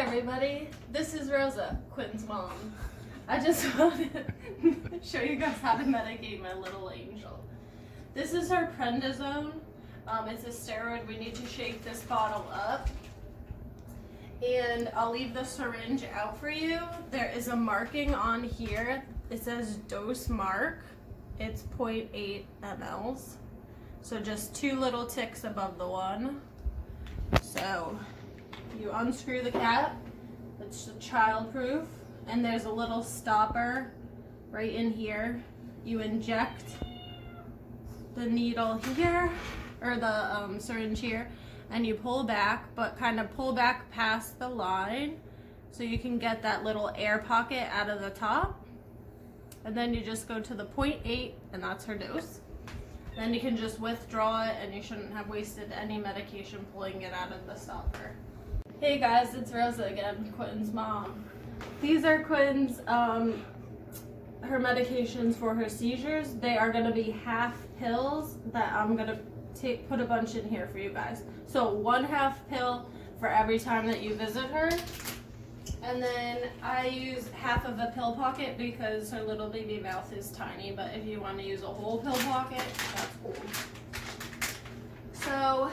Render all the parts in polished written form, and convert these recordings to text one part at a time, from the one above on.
everybody, this is Rosa, Quentin's mom. I just wanted to show you guys how to medicate my little angel. This is her prednisone. It's a steroid. We need to shake this bottle up. And I'll leave the syringe out for you. There is a marking on here. It says dose mark. It's 0.8 mLs. So just 2 little ticks above the one. So you unscrew the cap. It's child-proof. And there's a little stopper right in here. You inject the needle here, or the syringe here, and you pull back, but kind of pull back past the line so you can get that little air pocket out of the top. And then you just go to the 0.8, and that's her dose. Then you can just withdraw it, and you shouldn't have wasted any medication pulling it out of the stopper. Hey guys, it's Rosa again, Quentin's mom. These are Quentin's her medications for her seizures. They are going to be half pills that I'm going to put a bunch in here for you guys. So 1 half pill for every time that you visit her. And then I use half of a pill pocket because her little baby mouth is tiny, but if you want to use a whole pill pocket, that's cool. So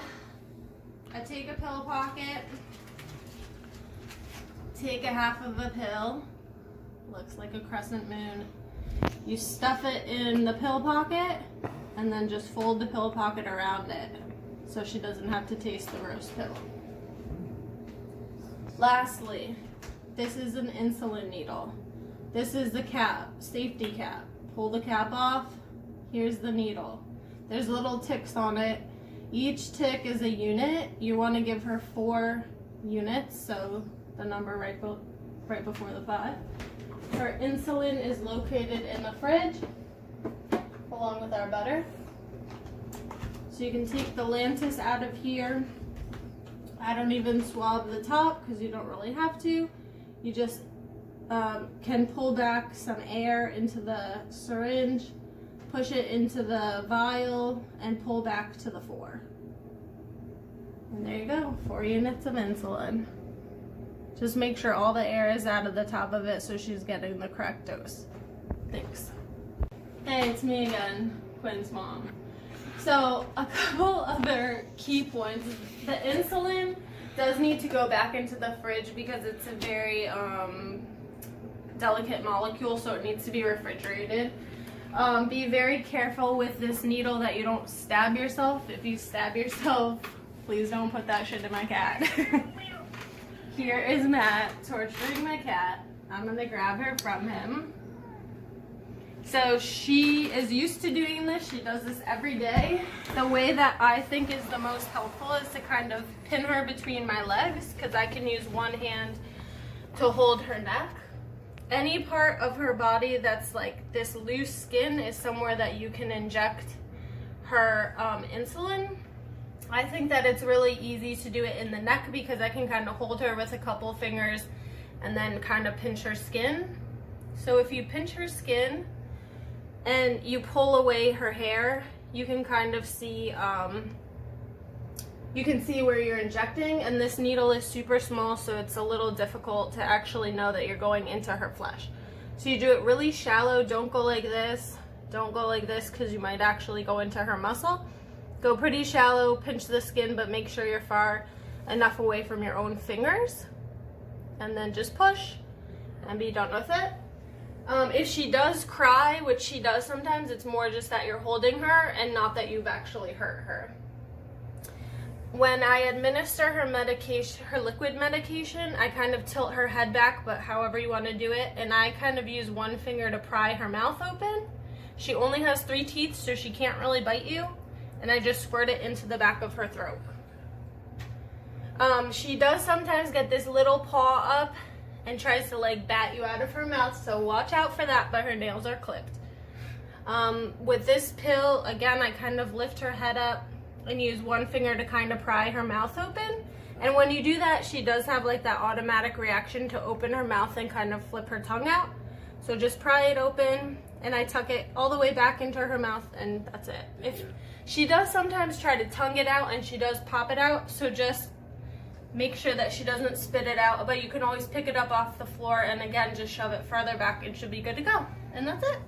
I take a pill pocket, take a half of a pill, looks like a crescent moon. You stuff it in the pill pocket and then just fold the pill pocket around it so she doesn't have to taste the roast pill. Lastly, this is an insulin needle. This is the cap, safety cap. Pull the cap off. Here's the needle. There's little ticks on it. Each tick is a unit. You want to give her 4 units, so the number right before the 5. Her insulin is located in the fridge, along with our butter. So you can take the Lantus out of here. I don't even swab the top because you don't really have to. You just can pull back some air into the syringe, push it into the vial, and pull back to the 4. And there you go, 4 units of insulin. Just make sure all the air is out of the top of it so she's getting the correct dose. Thanks. Hey, it's me again, Quentin's mom. So a couple other key points. The insulin does need to go back into the fridge because it's a very delicate molecule, so it needs to be refrigerated. Be very careful with this needle that you don't stab yourself. If you stab yourself, please don't put that shit in my cat. Here is Matt torturing my cat. I'm gonna grab her from him. So she is used to doing this. She does this every day. The way that I think is the most helpful is to kind of pin her between my legs because I can use one hand to hold her neck. Any part of her body that's like this loose skin is somewhere that you can inject her insulin. I think that it's really easy to do it in the neck because I can kind of hold her with a couple fingers and then kind of pinch her skin. So if you pinch her skin and you pull away her hair, you can kind of see, you can see where you're injecting, and this needle is super small, so it's a little difficult to actually know that you're going into her flesh. So you do it really shallow. Don't go like this. Don't go like this because you might actually go into her muscle. Go pretty shallow, pinch the skin, but make sure you're far enough away from your own fingers. And then just push and be done with it. If she does cry, which she does sometimes, it's more just that you're holding her and not that you've actually hurt her. When I administer her medication, her liquid medication, I kind of tilt her head back, but however you want to do it, and I kind of use one finger to pry her mouth open. She only has 3 teeth, so she can't really bite you. And I just squirt it into the back of her throat. She does sometimes get this little paw up and tries to like bat you out of her mouth, so watch out for that, but her nails are clipped. With this pill, again, I kind of lift her head up and use one finger to kind of pry her mouth open. And when you do that, she does have like that automatic reaction to open her mouth and kind of flip her tongue out. So just pry it open, and I tuck it all the way back into her mouth, and that's it. If she does sometimes try to tongue it out, and she does pop it out, so just Make sure that she doesn't spit it out, but you can always pick it up off the floor and again, just shove it further back and she'll be good to go. And that's it.